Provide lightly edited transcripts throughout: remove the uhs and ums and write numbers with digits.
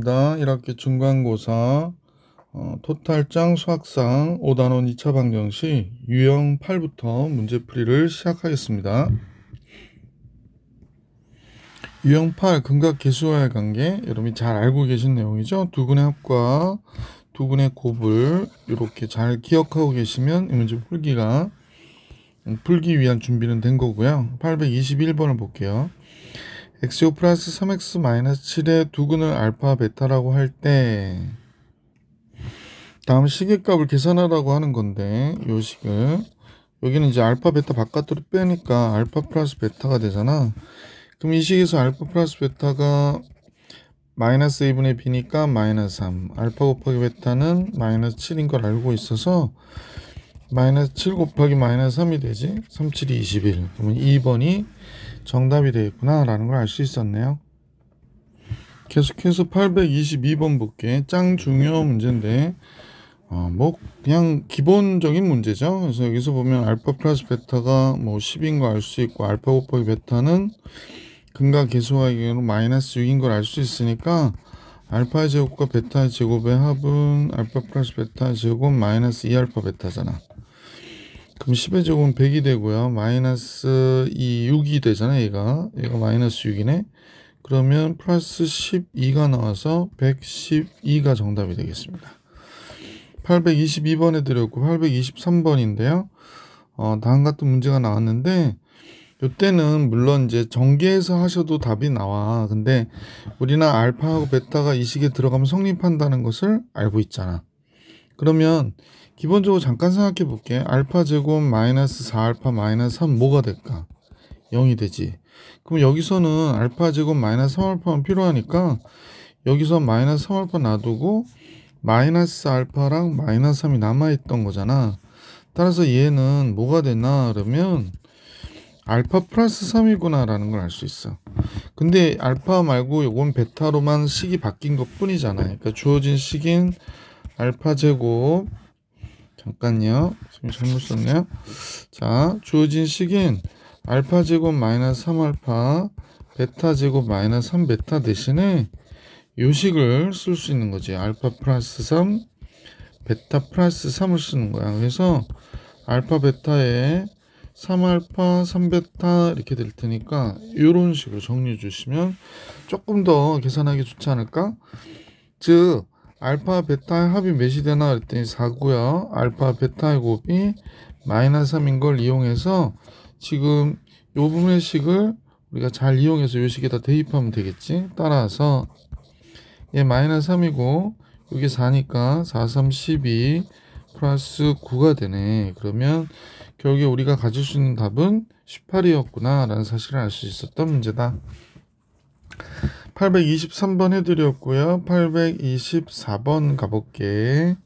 반갑습니다. 1학기 중간고사 토탈장 수학상 5단원 2차 방정식 유형 8부터 문제풀이를 시작하겠습니다. 유형 8 근각계수와의 관계, 여러분이 잘 알고 계신 내용이죠. 두근의 합과 두근의 곱을 이렇게 잘 기억하고 계시면 이 문제 풀기 위한 준비는 된 거고요. 821번을 볼게요. x제곱 플러스 3x 마이너스 7의 두근을 알파 베타라고 할 때 다음 식의 값을 계산하라고 하는 건데, 요 식을 여기는 이제 알파 베타 바깥으로 빼니까 알파 플러스 베타가 되잖아. 그럼 이 식에서 알파 플러스 베타가 마이너스 a분의 b니까 마이너스 3, 알파 곱하기 베타는 마이너스 7인 걸 알고 있어서 마이너스 7 곱하기 마이너스 3이 되지. 3, 7이 21. 그러면 2번이 정답이 되겠구나 라는 걸 알 수 있었네요. 계속해서 822번 볼게. 짱 중요 문제인데 뭐 그냥 기본적인 문제죠. 그래서 여기서 보면 알파 플러스 베타가 뭐 10인 거 알 수 있고, 알파 곱하기 베타는 근각계수와의 경우 마이너스 6인 걸 알 수 있으니까 알파의 제곱과 베타의 제곱의 합은 알파 플러스 베타의 제곱 마이너스 2알파 베타잖아. 그럼 10의 제곱은 100이 되고요. 마이너스 6이 되잖아. 얘가 마이너스 6이네. 그러면 플러스 12가 나와서 112가 정답이 되겠습니다. 822번에 드렸고 823번인데요. 다음 같은 문제가 나왔는데, 이때는 물론 이제 전개해서 하셔도 답이 나와. 근데 우리는 알파하고 베타가 이 식에 들어가면 성립한다는 것을 알고 있잖아. 그러면 기본적으로 잠깐 생각해 볼게. 알파 제곱 마이너스 4알파 마이너스 3 뭐가 될까? 0이 되지. 그럼 여기서는 알파 제곱 마이너스 3알파만 필요하니까 여기서 마이너스 3알파 놔두고 마이너스 알파랑 마이너스 3이 남아있던 거잖아. 따라서 얘는 뭐가 되나 그러면 알파 플러스 3이구나 라는 걸 알 수 있어. 근데 알파 말고 요건 베타로만 식이 바뀐 것 뿐이잖아. 그러니까 주어진 식인 알파 제곱, 잠깐요, 지금 잘못 썼네요. 자, 주어진 식인 알파 제곱 마이너스 3알파 베타 제곱 마이너스 3베타 대신에 요 식을 쓸 수 있는 거지. 알파 플러스 3 베타 플러스 3을 쓰는 거야. 그래서 알파 베타에 3알파 3베타 이렇게 될 테니까 이런 식으로 정리해 주시면 조금 더 계산하기 좋지 않을까? 즉 알파 베타의 합이 몇이 되나 그랬더니 4고요. 알파 베타의 곱이 마이너스 3인 걸 이용해서 지금 요 부분의 식을 우리가 잘 이용해서 요 식에다 대입하면 되겠지. 따라서 얘 마이너스 3이고 여기 4니까 4, 3, 12 플러스 9가 되네. 그러면 결국에 우리가 가질 수 있는 답은 18이었구나 라는 사실을 알 수 있었던 문제다. 823번 해드렸고요. 824번 가볼게.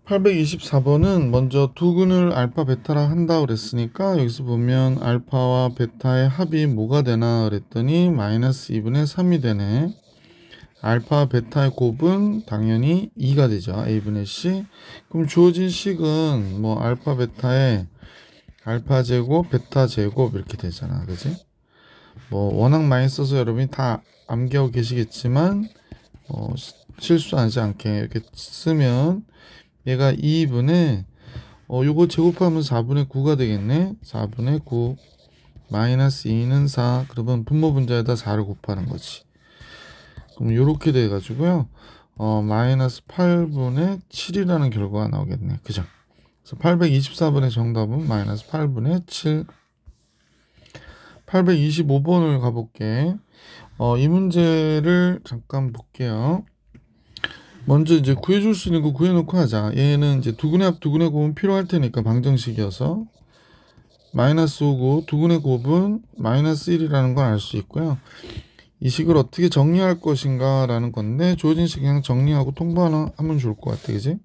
824번은 먼저 두근을 알파 베타라 한다 그랬으니까 여기서 보면 알파와 베타의 합이 뭐가 되나 그랬더니 마이너스 2분의 3이 되네. 알파 베타의 곱은 당연히 2가 되죠. a분의 c. 그럼 주어진 식은 뭐 알파 베타의 알파 제곱 베타 제곱 이렇게 되잖아. 그지? 뭐 워낙 많이 써서 여러분이 다 암기하고 계시겠지만 실수하지 않게 이렇게 쓰면 얘가 2분의 요거 제곱하면 4분의 9가 되겠네. 4분의 9 마이너스 2는 4. 그러면 분모 분자에다 4를 곱하는 거지. 그럼 요렇게 돼 가지고요. 마이너스 8분의 7이라는 결과가 나오겠네. 그죠? 그래서 824번의 정답은 마이너스 8분의 7. 825번을 가볼게. 이 문제를 잠깐 볼게요. 먼저 이제 구해줄 수 있는 거 구해놓고 하자. 얘는 이제 두근의 합, 두근의 곱은 필요할 테니까 방정식이어서 마이너스 5고 두근의 곱은 마이너스 1이라는 걸 알 수 있고요. 이 식을 어떻게 정리할 것인가 라는 건데, 주어진 식 그냥 정리하고 통분하면 좋을 것 같아. 그지?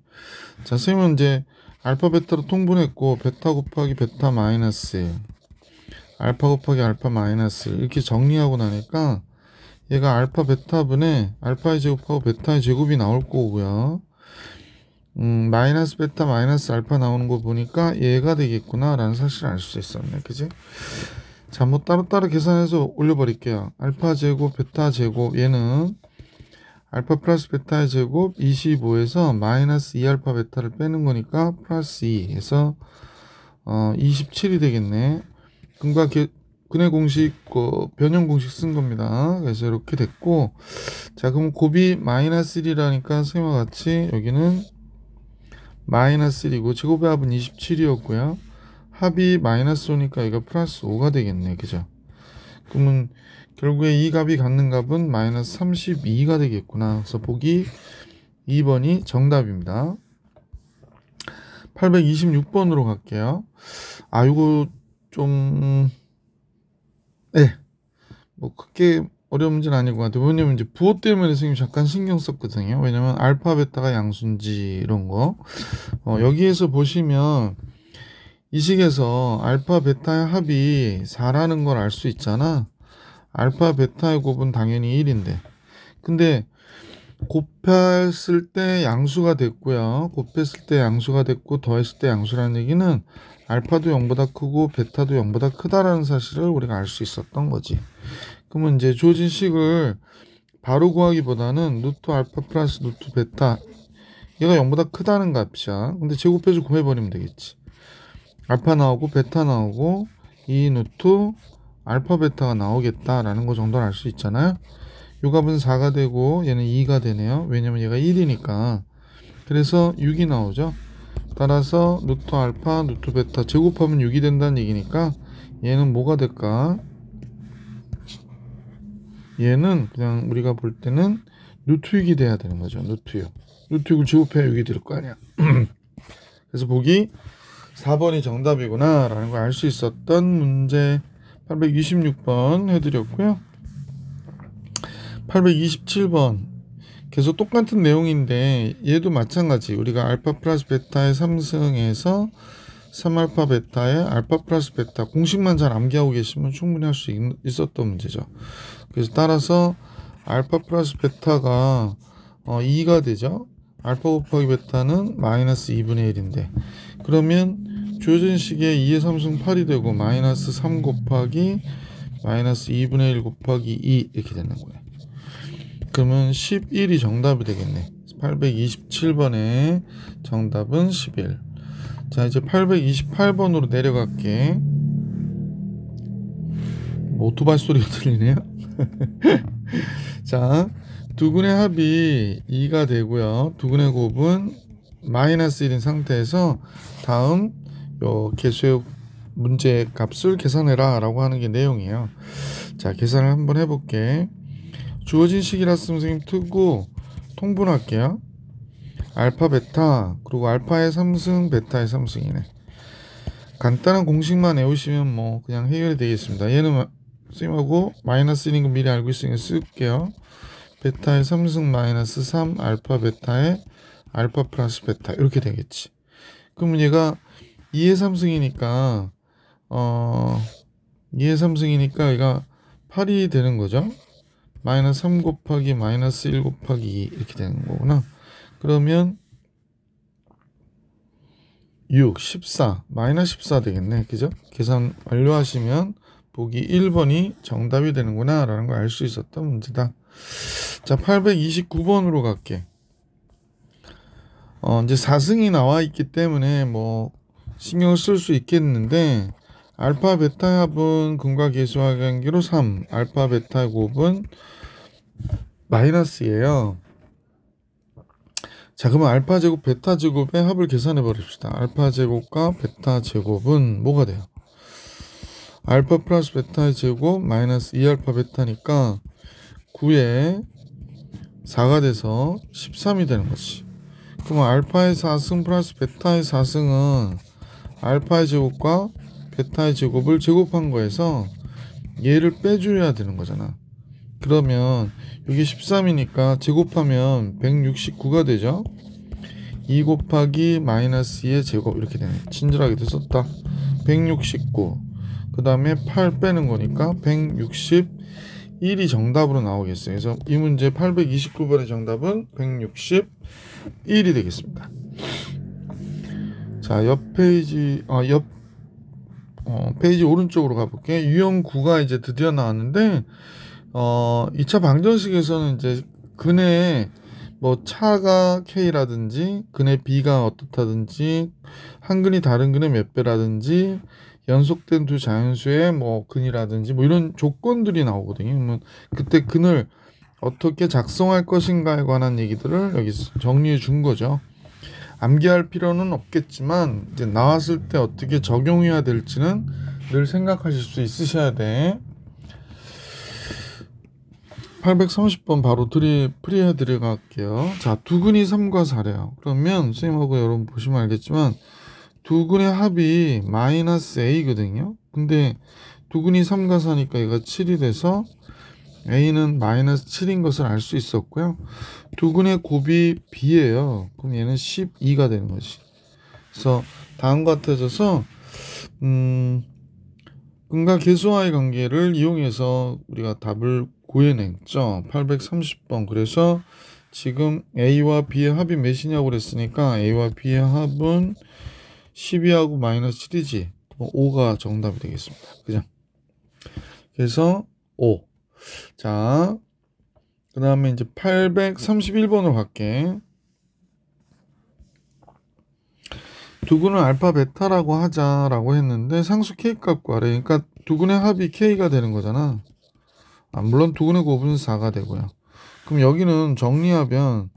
자, 선생님은 이제 알파 베타로 통분했고 베타 곱하기 베타 마이너스 1, 알파 곱하기 알파 마이너스 1 이렇게 정리하고 나니까 얘가 알파 베타분의 알파의 제곱하고 베타의 제곱이 나올 거고요. 마이너스 베타 마이너스 알파 나오는 거 보니까 얘가 되겠구나 라는 사실을 알 수 있었네. 그지? 자, 뭐 따로따로 계산해서 올려버릴게요. 알파 제곱, 베타 제곱, 얘는 알파 플러스 베타의 제곱 25에서 마이너스 2알파 베타를 빼는 거니까 플러스 2에서 27이 되겠네. 근의 공식, 변형 공식 쓴 겁니다. 그래서 이렇게 됐고, 자, 그럼 곱이 마이너스 1이라니까 선생님과 같이 여기는 마이너스 1이고 제곱의 합은 27이었고요. 합이 마이너스 5니까 이거 플러스 5가 되겠네. 그죠? 그러면 결국에 이 값이 갖는 값은 마이너스 32가 되겠구나. 그래서 보기 2번이 정답입니다. 826번으로 갈게요. 아, 이거 좀, 네. 뭐 크게 어려운 문제는 아닐 것 같아요. 왜냐면 이제 부호 때문에 선생님이 잠깐 신경 썼거든요. 왜냐면 알파, 베타가 양수인지 이런 거. 여기에서 보시면 이 식에서 알파, 베타의 합이 4라는 걸 알 수 있잖아. 알파, 베타의 곱은 당연히 1인데. 근데 곱했을 때 양수가 됐고요. 곱했을 때 양수가 됐고 더했을 때 양수라는 얘기는 알파도 0보다 크고 베타도 0보다 크다라는 사실을 우리가 알 수 있었던 거지. 그러면 이제 주어진 식을 바로 구하기보다는 루트 알파 플러스 루트 베타, 얘가 0보다 크다는 값이야. 근데 제곱해서 구해버리면 되겠지. 알파 나오고 베타 나오고 2 루트 알파 베타가 나오겠다라는 거 정도는 알 수 있잖아요. 요 값은 4가 되고 얘는 2가 되네요. 왜냐면 얘가 1이니까. 그래서 6이 나오죠. 따라서 루트 알파 루트 베타 제곱하면 6이 된다는 얘기니까 얘는 뭐가 될까? 얘는 그냥 우리가 볼 때는 루트 6이 돼야 되는 거죠. 루트 6. 루트 6을 제곱해야 6이 될 거 아니야. 그래서 보기 4번이 정답이구나 라는 걸 알 수 있었던 문제 826번 해드렸고요. 827번 계속 똑같은 내용인데 얘도 마찬가지. 우리가 알파 플러스 베타의 3승에서 3알파 베타의 알파 플러스 베타 공식만 잘 암기하고 계시면 충분히 할 수 있었던 문제죠. 그래서 따라서 알파 플러스 베타가 2가 되죠. 알파 곱하기 베타는 마이너스 2분의 1인데 그러면 주어진 식에 2의 3승 8이 되고 마이너스 3 곱하기 마이너스 2분의 1 곱하기 2 이렇게 되는 거예요. 그러면 11이 정답이 되겠네. 827번의 정답은 11. 자, 이제 828번으로 내려갈게. 뭐 오토바이 소리가 들리네요. 자, 두근의 합이 2가 되고요. 두근의 곱은 마이너스 1인 상태에서 다음 요 개수의 문제 값을 계산해라 라고 하는 게 내용이에요. 자, 계산을 한번 해볼게. 주어진 식이라 선생님 트고 통분할게요. 알파 베타 그리고 알파의 3승 베타의 3승이네. 간단한 공식만 외우시면 뭐 그냥 해결이 되겠습니다. 얘는 선생님하고 마이너스 1인 거 미리 알고 있으니까 쓸게요. 베타의 3승 마이너스 3 알파 베타의 알파 플러스 베타 이렇게 되겠지. 그러면 얘가 2의 3승이니까 2의 3승이니까 얘가 8이 되는 거죠. 마이너스 3 곱하기 마이너스 1 곱하기 2 이렇게 되는 거구나. 그러면 6, 14, 마이너스 14 되겠네. 그죠? 계산 완료하시면 보기 1번이 정답이 되는구나 라는 걸 알 수 있었던 문제다. 자, 829번으로 갈게. 이제 4승이 나와 있기 때문에 뭐 신경을 쓸 수 있겠는데 알파 베타 합은 근과 계수와 관계로 3, 알파 베타 곱은 마이너스예요. 자, 그러면 알파 제곱 베타 제곱의 합을 계산해 버립시다. 알파 제곱과 베타 제곱은 뭐가 돼요? 알파 플러스 베타의 제곱 마이너스 2알파 베타니까 9에 4가 돼서 13이 되는 거지. 그러면 알파의 4승 플러스 베타의 4승은 알파의 제곱과 베타의 제곱을 제곱한 거에서 얘를 빼줘야 되는 거잖아. 그러면 여기 13이니까 제곱하면 169가 되죠. 2 곱하기 마이너스 2의 제곱 이렇게 되네. 친절하게도 썼다. 169. 그 다음에 8 빼는 거니까 161이 정답으로 나오겠어요. 그래서 이 문제 829번의 정답은 161이 되겠습니다. 자, 옆 페이지, 옆 페이지 오른쪽으로 가볼게. 유형 9가 이제 드디어 나왔는데 2차 방정식에서는 이제 근의 뭐 차가 K라든지 근의 B가 어떻다든지 한 근이 다른 근의 몇 배라든지 연속된 두 자연수의 뭐 근이라든지 뭐 이런 조건들이 나오거든요. 그러면 그때 근을 어떻게 작성할 것인가에 관한 얘기들을 여기 정리해 준 거죠. 암기할 필요는 없겠지만 이제 나왔을 때 어떻게 적용해야 될지는 늘 생각하실 수 있으셔야 돼. 830번 바로 풀이해 드려갈게요. 자, 두 근이 3과 4래요. 그러면 선생님하고 여러분 보시면 알겠지만 두 근의 합이 마이너스 a거든요. 근데 두 근이 3과 4니까 얘가 7이 돼서 a는 마이너스 7인 것을 알 수 있었고요. 두 근의 곱이 b예요. 그럼 얘는 12가 되는 거지. 그래서 다음과 같아져서 근과 계수와의 관계를 이용해서 우리가 답을 구해냈죠. 830번. 그래서 지금 a와 b의 합이 몇이냐고 그랬으니까 a와 b의 합은 12하고 마이너스 7이지. 5가 정답이 되겠습니다. 그죠? 그래서 5. 자, 그 다음에 이제 831번으로 갈게. 두 근을 알파 베타라고 하자라고 했는데 상수 k 값 구하래. 그러니까 두 근의 합이 k가 되는 거잖아. 물론 두 근의 곱은 4가 되고요. 그럼 여기는 정리하면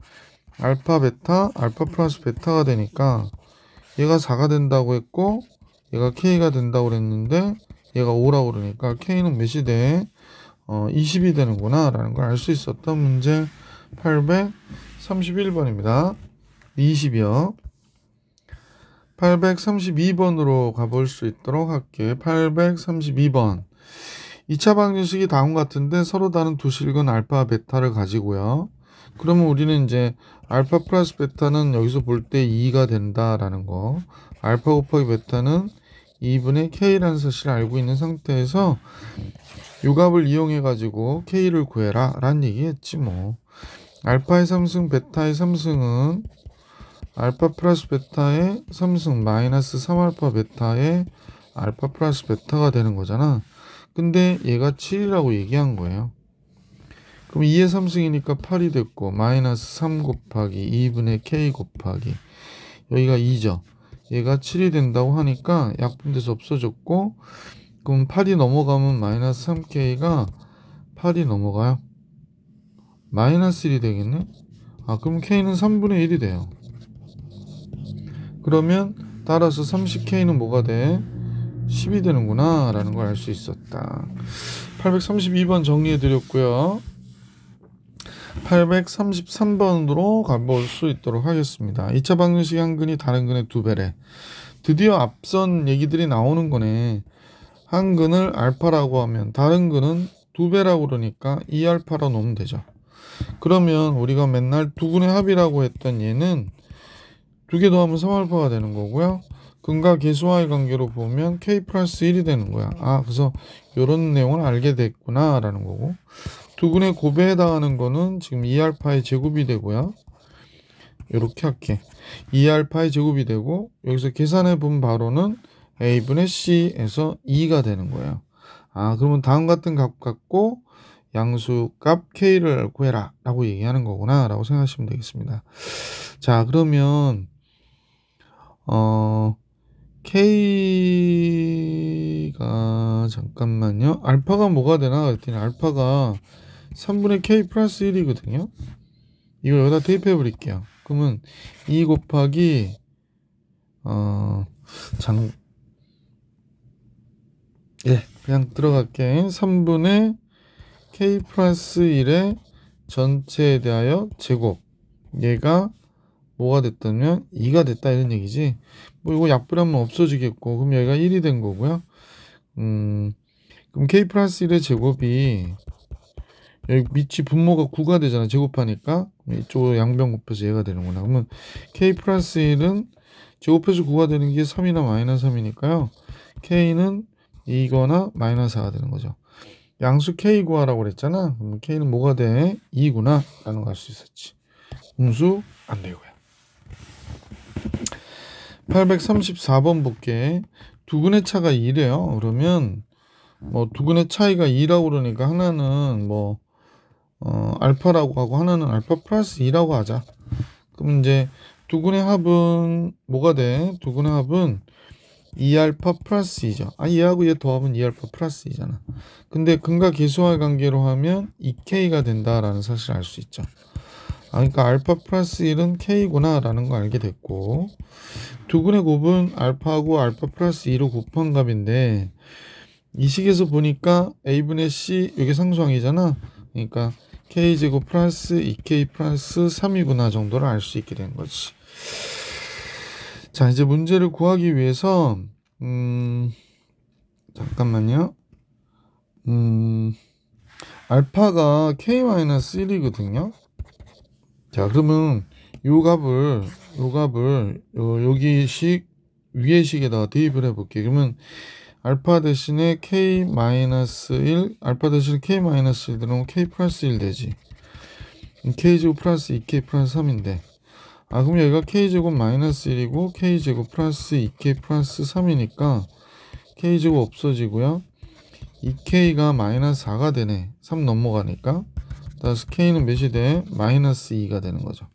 알파 베타, 알파 플러스 베타가 되니까 얘가 4가 된다고 했고 얘가 k가 된다고 그랬는데 얘가 5라고 그러니까 k는 몇이 돼? 20이 되는구나 라는 걸 알 수 있었던 문제 831번입니다. 20이요. 832번으로 가볼 수 있도록 할게. 832번. 2차 방정식이 다음 같은데 서로 다른 두 실근 알파 베타를 가지고요. 그러면 우리는 이제 알파 플러스 베타는 여기서 볼 때 2가 된다라는 거. 알파 곱하기 베타는 2분의 k라는 사실을 알고 있는 상태에서 요 값을 이용해 가지고 k를 구해라 라는 얘기했지 뭐. 알파의 3승 베타의 3승은 알파 플러스 베타의 3승 마이너스 3알파 베타의 알파 플러스 베타가 되는 거잖아. 근데 얘가 7이라고 얘기한 거예요. 그럼 2의 3승이니까 8이 됐고 마이너스 3 곱하기 2분의 k 곱하기 여기가 2죠. 얘가 7이 된다고 하니까 약분돼서 없어졌고 그럼 8이 넘어가면 마이너스 3k가 8이 넘어가요. 마이너스 1이 되겠네. 그럼 k는 3분의 1이 돼요. 그러면 따라서 30k는 뭐가 돼? 10이 되는구나 라는 걸 알 수 있었다. 832번 정리해 드렸고요. 833번으로 가볼 수 있도록 하겠습니다. 2차 방정식 한 근이 다른 근의 2배래. 드디어 앞선 얘기들이 나오는 거네. 한 근을 알파라고 하면 다른 근은 2배라고 그러니까 2알파로 놓으면 되죠. 그러면 우리가 맨날 두 근의 합이라고 했던 얘는 두 개 더하면 3알파가 되는 거고요. 근과 계수와의 관계로 보면 k 플러스 1이 되는 거야. 그래서 이런 내용을 알게 됐구나 라는 거고 두 근의 곱에 해당하는 거는 지금 2알파의 제곱이 되고요. 이렇게 할게. 2알파의 제곱이 되고 여기서 계산해 본 바로는 a분의 c에서 2가 되는 거예요. 그러면 다음 같은 값 갖고 양수값 k를 구해라 라고 얘기하는 거구나 라고 생각하시면 되겠습니다. 자, 그러면 k가 잠깐만요. 알파가 뭐가 되나 그랬더니 알파가 3분의 k 플러스 1이거든요. 이거 여기다 대입해 버릴게요. 그러면 2 곱하기 그냥 들어갈게. 3분의 k 플러스 1의 전체에 대하여 제곱. 얘가 뭐가 됐다면 2가 됐다 이런 얘기지. 뭐 이거 약분하면 없어지겠고 그럼 여기가 1이 된 거고요. 그럼 k 플러스 1의 제곱이 여기 밑이 분모가 9가 되잖아. 제곱하니까 이쪽으로 양변 곱해서 얘가 되는구나. 그러면 k 플러스 1은 제곱해서 9가 되는 게 3이나 마이너스 3이니까요. k는 2거나 마이너스 4가 되는 거죠. 양수 k 구하라고 그랬잖아. 그럼 k는 뭐가 돼? 2구나 라는 거 알 수 있었지. 음수 안 되고요. 834번 볼게. 두근의 차가 2래요. 그러면 뭐 두근의 차이가 2라고 그러니까 하나는 뭐 알파라고 하고 하나는 알파 플러스 2라고 하자. 그럼 이제 두근의 합은 뭐가 돼? 두근의 합은 2알파 플러스 2죠. 얘하고 얘 더하면 2알파 플러스 2잖아. 근데 근과 계수와의 관계로 하면 2K가 된다라는 사실을 알 수 있죠. 그러니까 알파 플러스 1은 K구나 라는 거 알게 됐고, 두근의 곱은 알파하고 알파 플러스 2로 곱한 값인데 이 식에서 보니까 A분의 C 이게 상수항이잖아. 그러니까 K제곱 플러스 2K 플러스 3이구나 정도를 알 수 있게 된 거지. 자, 이제 문제를 구하기 위해서 잠깐만요. 알파가 K-1이거든요. 자, 그러면 요 값을 여기 식 위의 식에다가 대입을 해볼게요. 그러면 알파 대신에 K-1, 알파 대신에 K-1 들어오면 K 플러스 1 되지. K제곱 플러스 2K 플러스 3인데 그럼 여기가 K제곱 마이너스 1이고 K제곱 플러스 2K 플러스 3이니까 K제곱 없어지고요. 2K가 마이너스 4가 되네. 3 넘어가니까. 따라서 K는 몇이 돼? 마이너스 2가 되는 거죠.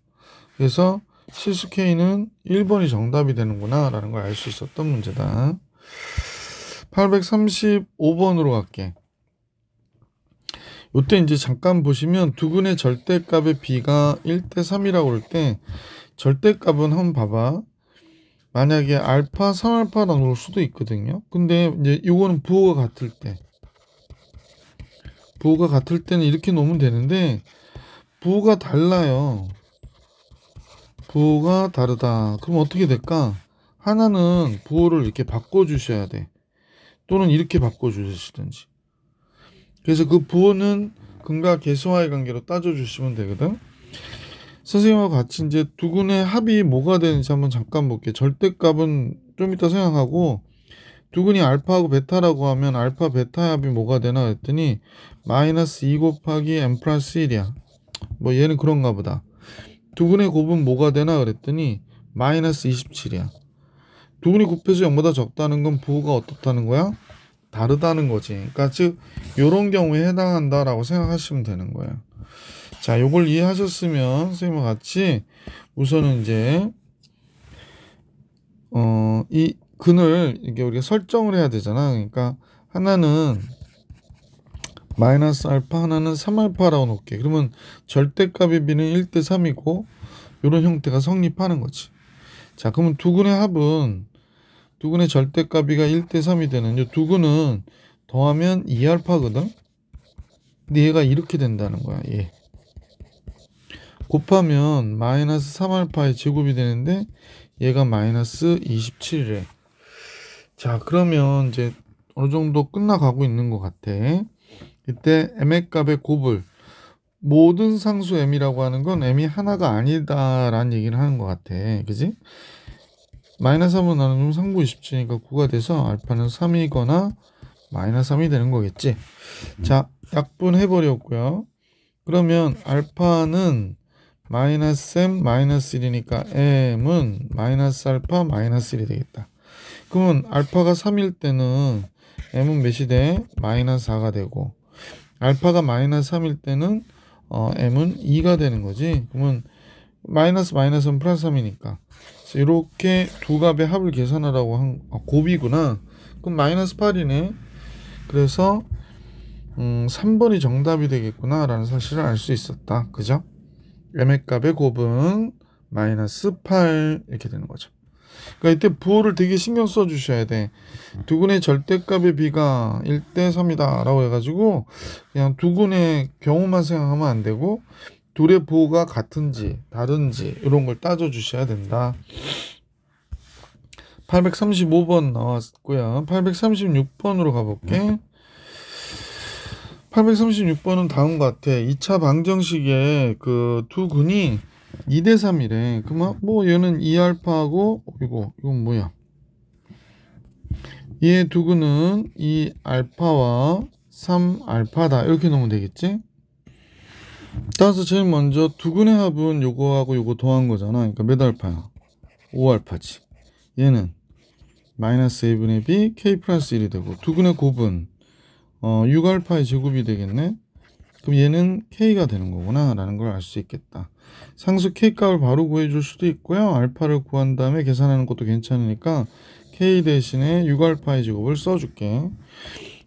그래서 실수 K는 1번이 정답이 되는구나 라는 걸 알 수 있었던 문제다. 835번으로 갈게. 이때 이제 잠깐 보시면 두근의 절대값의 B가 1대 3이라고 그럴 때 절대값은 한번 봐봐. 만약에 알파 3알파라 놓을 수도 있거든요. 근데 이제 이거는 부호가 같을 때는 이렇게 놓으면 되는데 부호가 달라요. 부호가 다르다. 그럼 어떻게 될까? 하나는 부호를 이렇게 바꿔주셔야 돼. 또는 이렇게 바꿔주시든지. 그래서 그 부호는 근과 계수와의 관계로 따져주시면 되거든. 선생님하고 같이 이제 두근의 합이 뭐가 되는지 한번 잠깐 볼게요. 절대값은 좀 이따 생각하고, 두근이 알파하고 베타라고 하면 알파 베타의 합이 뭐가 되나 했더니 마이너스 2 곱하기 n 플러스 1이야. 뭐 얘는 그런가 보다. 두근의 곱은 뭐가 되나 그랬더니 마이너스 27이야. 두근이 곱해서 0보다 적다는 건 부호가 어떻다는 거야? 다르다는 거지. 그러니까 즉 요런 경우에 해당한다라고 생각하시면 되는 거예요. 자, 요걸 이해하셨으면 선생님과 같이 우선은 이제 이 근을 이게 우리가 설정을 해야 되잖아. 그러니까 하나는 마이너스 알파, 하나는 3알파라고 놓을게. 그러면 절대값의 B는 1대 3이고 이런 형태가 성립하는 거지. 자, 그러면 두근의 합은 두근의 절대값이가 1대 3이 되는 이 두근은 더하면 2알파거든. 근데 얘가 이렇게 된다는 거야. 얘 곱하면 마이너스 3알파의 제곱이 되는데 얘가 마이너스 27이래. 자, 그러면 이제 어느 정도 끝나가고 있는 것 같아. 이때 m의 값의 곱을 모든 상수 m이라고 하는 건 m이 하나가 아니다라는 얘기를 하는 것 같아. 그지? 마이너스 3으로 나누면 상부 27이니까 9가 돼서 알파는 3이거나 마이너스 3이 되는 거겠지. 자, 약분해버렸고요. 그러면 알파는 마이너스 m 마이너스 1이니까 m은 마이너스 알파 마이너스 1이 되겠다. 그러면 알파가 3일 때는 m은 몇이 돼? 마이너스 4가 되고, 알파가 마이너스 3일 때는 m은 2가 되는 거지. 그러면 마이너스 마이너스는 플러스 3이니까 이렇게 두 값의 합을 계산하라고 한 곱이구나. 그럼 마이너스 8이네. 그래서 3번이 정답이 되겠구나 라는 사실을 알 수 있었다. 그죠? m의 값의 곱은 마이너스 8 이렇게 되는 거죠. 그러니까 이때 부호를 되게 신경 써 주셔야 돼. 두근의 절대값의 B가 1대 3이다 라고 해가지고 그냥 두근의 경우만 생각하면 안 되고 둘의 부호가 같은지 다른지 이런 걸 따져 주셔야 된다. 835번 나왔고요. 836번으로 가볼게. 836번은 다음과 같아. 2차 방정식의 그 두 근이 2대 3이래. 그러면 뭐 얘는 2알파하고 이건 뭐야? 얘 두 근은 2알파와 3알파다. 이렇게 놓으면 되겠지? 따라서 제일 먼저 두 근의 합은 요거하고 요거 더한 거잖아. 그러니까 몇 알파야? 5알파지. 얘는 마이너스 a분의 b k 플러스 1이 되고 두근의 곱은 6알파의 제곱이 되겠네. 그럼 얘는 k가 되는 거구나 라는 걸 알 수 있겠다. 상수 k 값을 바로 구해줄 수도 있고요. 알파를 구한 다음에 계산하는 것도 괜찮으니까 k 대신에 6알파의 제곱을 써줄게.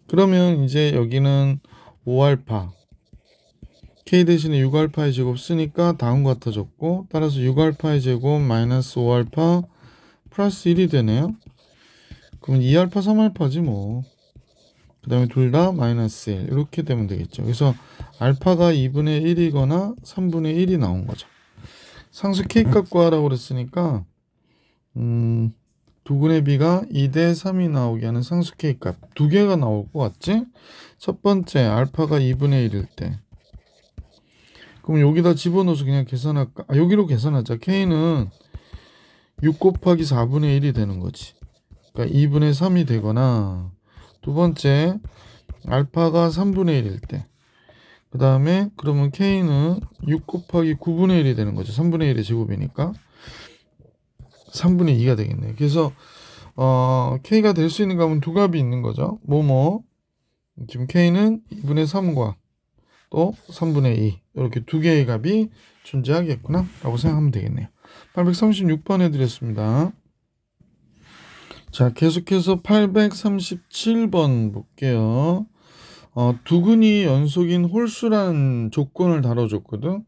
그러면 이제 여기는 5알파 k 대신에 6알파의 제곱 쓰니까 다음과 같아졌고, 따라서 6알파의 제곱 마이너스 5알파 플러스 1이 되네요. 그럼 2알파 3알파지 뭐. 그 다음에 둘 다 마이너스 1 이렇게 되면 되겠죠. 그래서 알파가 2분의 1이거나 3분의 1이 나온 거죠. 상수 k 값 구하라고 그랬으니까 두근의 b가 2대 3이 나오게 하는 상수 k 값 두 개가 나올 것 같지? 첫 번째 알파가 2분의 1일 때, 그럼 여기다 집어넣어서 그냥 계산할까? 여기로 계산하자. k는 6 곱하기 4분의 1이 되는 거지. 그러니까 2분의 3이 되거나, 두 번째 알파가 3분의 1일 때, 그 다음에 그러면 k는 6 곱하기 9분의 1이 되는 거죠. 3분의 1의 제곱이니까 3분의 2가 되겠네요. 그래서 k가 될 수 있는 값은 두 값이 있는 거죠. 지금 k는 2분의 3과 또 3분의 2 이렇게 두 개의 값이 존재하겠구나 라고 생각하면 되겠네요. 836번 해드렸습니다. 자, 계속해서 837번 볼게요. 두근이 연속인 홀수라는 조건을 다뤄줬거든.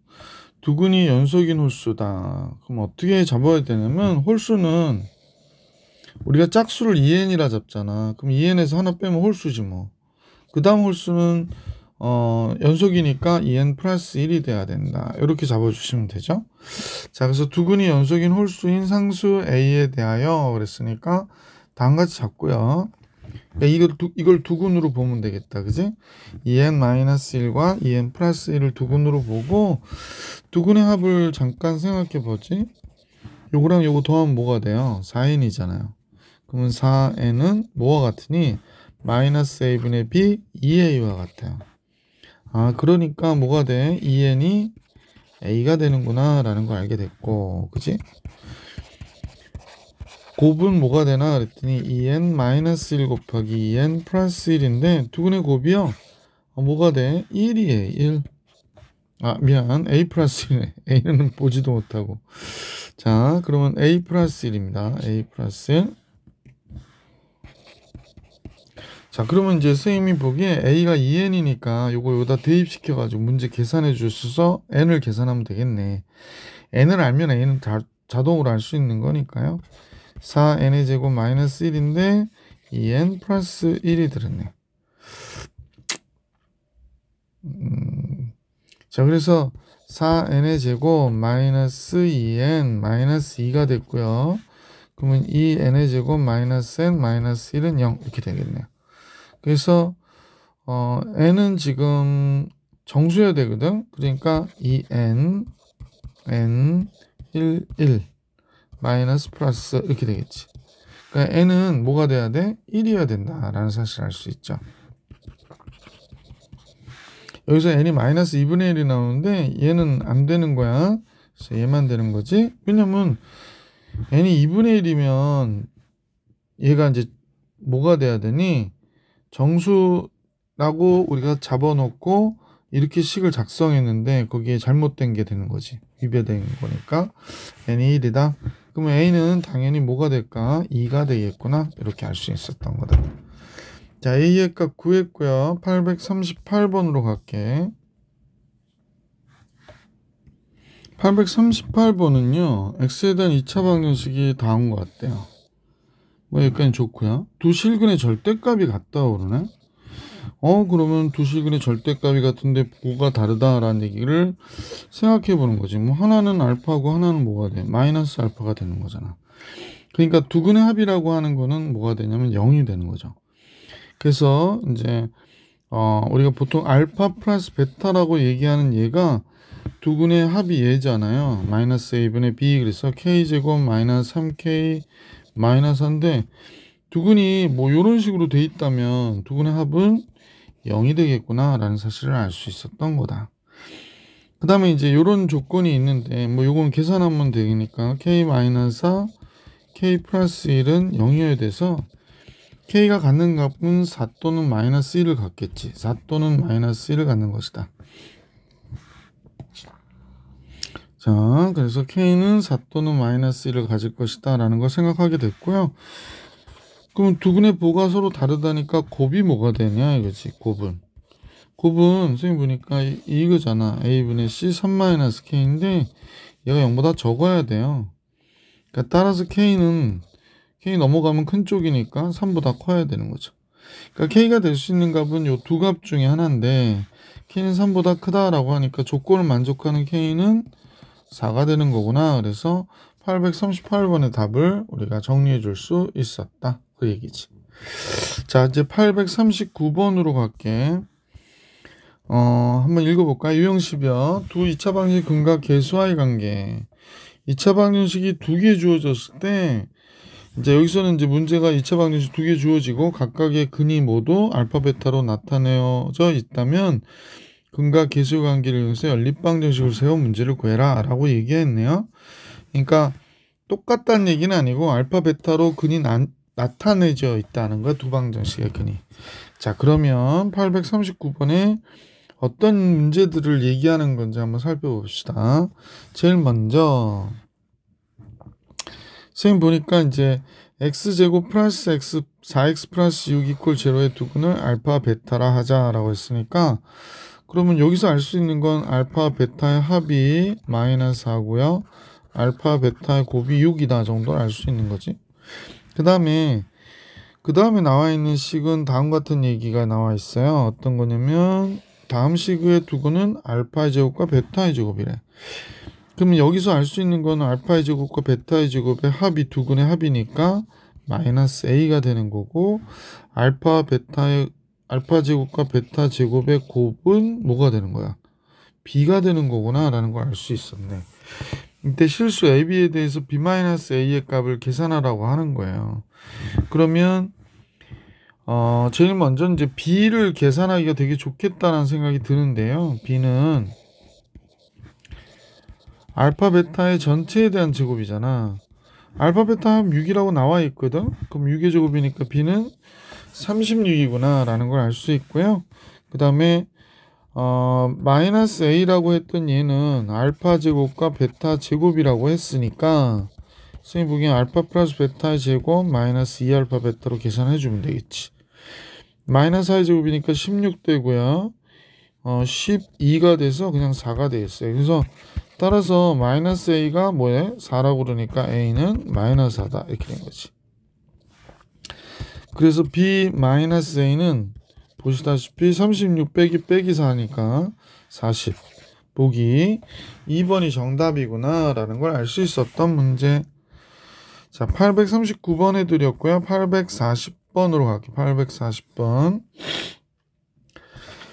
두근이 연속인 홀수다. 그럼 어떻게 잡아야 되냐면, 홀수는 우리가 짝수를 2n이라 잡잖아. 그럼 2n에서 하나 빼면 홀수지 뭐. 그 다음 홀수는 연속이니까 2n 플러스 1이 돼야 된다. 이렇게 잡아주시면 되죠. 자, 그래서 두근이 연속인 홀수인 상수 a에 대하여 그랬으니까 다음같이 잡고요. 그러니까 이걸 두근으로 보면 되겠다. 그지? 2n-1과 2n 플러스 1을 두근으로 보고 두근의 합을 잠깐 생각해 보지. 요거랑 요거 더하면 뭐가 돼요? 4n이잖아요. 그러면 4n은 뭐와 같으니? 마이너스 a분의 b 2a와 같아요. 그러니까 뭐가 돼? 2n이 a가 되는구나 라는 걸 알게 됐고, 그치? 곱은 뭐가 되나 그랬더니 2n-1 곱하기 2n 플러스 1인데 두근의 곱이요. 뭐가 돼? 1이에요. 1. 미안. a 플러스 1이네. a는 보지도 못하고. 자, 그러면 a 플러스 1입니다. a 플러스 1. 자, 그러면 이제 선생님이 보기에 a가 2n이니까 요거 여기다 대입시켜가지고 문제 계산해 주셔서 n을 계산하면 되겠네. n을 알면 a는 자동으로 알 수 있는 거니까요. 4n의 제곱 마이너스 1인데 2n 플러스 1이 들었네. 자, 그래서 4n의 제곱 마이너스 2n 마이너스 2가 됐고요. 그러면 2n의 제곱 마이너스 n 마이너스 1은 0 이렇게 되겠네요. 그래서 n은 지금 정수여야 되거든. 그러니까 2n n 1 1 마이너스 플러스 이렇게 되겠지. 그러니까 n은 뭐가 돼야 돼? 1이어야 된다라는 사실을 알 수 있죠. 여기서 n이 마이너스 2분의 1이 나오는데 얘는 안 되는 거야. 그래서 얘만 되는 거지. 왜냐면 n이 2분의 1이면 얘가 이제 뭐가 돼야 되니? 정수라고 우리가 잡아놓고 이렇게 식을 작성했는데 거기에 잘못된 게 되는 거지. 위배된 거니까 n이 1이다. 그러면 a는 당연히 뭐가 될까? 2가 되겠구나. 이렇게 알 수 있었던 거다. 자, a의 값 구했고요. 838번으로 갈게. 838번은요. x에 대한 2차 방정식이 다 온 것 같아요. 뭐 여기까지 좋고요. 두 실근의 절대값이 같다 그러네. 그러면 두 실근의 절대값이 같은데 뭐가 다르다라는 얘기를 생각해 보는 거지. 뭐 하나는 알파고 하나는 뭐가 돼? 마이너스 알파가 되는 거잖아. 그러니까 두 근의 합이라고 하는 거는 뭐가 되냐면 0이 되는 거죠. 그래서 이제 우리가 보통 알파 플러스 베타라고 얘기하는 얘가 두 근의 합이 얘잖아요. 마이너스 a분의 b. 그래서 k제곱 마이너스 3k 마이너스 한데 두 근이 뭐 이런 식으로 돼 있다면 두 근의 합은 0이 되겠구나 라는 사실을 알 수 있었던 거다. 그 다음에 이제 이런 조건이 있는데 뭐 요건 계산하면 되니까 k 마이너스 4 k 플러스 1은 0이어야 돼서 k가 갖는 값은 4 또는 마이너스 1을 갖겠지. 4 또는 마이너스 1을 갖는 것이다. 자, 그래서 k는 4 또는 마이너스 1을 가질 것이다 라는 걸 생각하게 됐고요. 그럼 두 근의 보가 서로 다르다니까 곱이 뭐가 되냐 이거지. 곱은 선생님 보니까 이거잖아. a분의 c 3-k인데 얘가 0보다 적어야 돼요. 그러니까 따라서 k 넘어가면 큰 쪽이니까 3보다 커야 되는 거죠. 그러니까 k가 될 수 있는 값은 요 두 값 중에 하나인데 k는 3보다 크다라고 하니까 조건을 만족하는 k는 4가 되는 거구나. 그래서 838번의 답을 우리가 정리해 줄 수 있었다. 그 얘기지. 자, 이제 839번으로 갈게. 한번 읽어볼까요? 유형식이요. 두 2차 방식 근과 계수와의 관계. 2차 방정식이 두 개 주어졌을 때 이제 여기서는 이제 문제가 2차 방정식 두 개 주어지고 각각의 근이 모두 알파 베타로 나타내어져 있다면 근과 계수의 관계를 이용해서 연립방정식을 세워 문제를 구해라 라고 얘기했네요. 그러니까 똑같다는 얘기는 아니고 알파 베타로 근이 나타내져 있다는 거야. 두 방정식의 근이. 자, 그러면 839번에 어떤 문제들을 얘기하는 건지 한번 살펴봅시다. 제일 먼저 선생님 보니까 이제 x제곱 플러스 x 4x 플러스 6 이퀄 제로의 두 근을 알파 베타라 하자라고 했으니까 그러면 여기서 알 수 있는 건 알파 베타의 합이 마이너스 4고요. 알파 베타의 곱이 6이다 정도를 알 수 있는 거지. 그 다음에 나와 있는 식은 다음 같은 얘기가 나와 있어요. 어떤 거냐면 다음 식의 두 근은 알파의 제곱과 베타의 제곱이래. 그러면 여기서 알 수 있는 건 알파의 제곱과 베타의 제곱의 합이 두 근의 합이니까 마이너스 a가 되는 거고 알파 제곱과 베타 제곱의 곱은 뭐가 되는 거야? b가 되는 거구나 라는 걸 알 수 있었네. 이때 실수 ab에 대해서 b-a의 값을 계산하라고 하는 거예요. 그러면 제일 먼저 이제 b를 계산하기가 되게 좋겠다는 생각이 드는데요. b는 알파 베타의 전체에 대한 제곱이잖아. 알파 베타 합 6이라고 나와 있거든. 그럼 6의 제곱이니까 b는 36이구나 라는 걸 알 수 있고요. 그 다음에 마이너스 a라고 했던 얘는 알파 제곱과 베타 제곱이라고 했으니까 선생님 보기엔 알파 플러스 베타의 제곱 마이너스 2알파 베타로 계산해 주면 되겠지. 마이너스 4의 제곱이니까 16 되고요. 12가 돼서 그냥 4가 되겠어요. 그래서 따라서 마이너스 a가 뭐예요? 4라고 그러니까 a는 마이너스 4다 이렇게 된 거지. 그래서 b 마이너스 a는 보시다시피 36 빼기 4니까 40. 보기 2번이 정답이구나 라는 걸 알 수 있었던 문제. 자, 839번 해드렸고요. 840번으로 갈게요. 840번.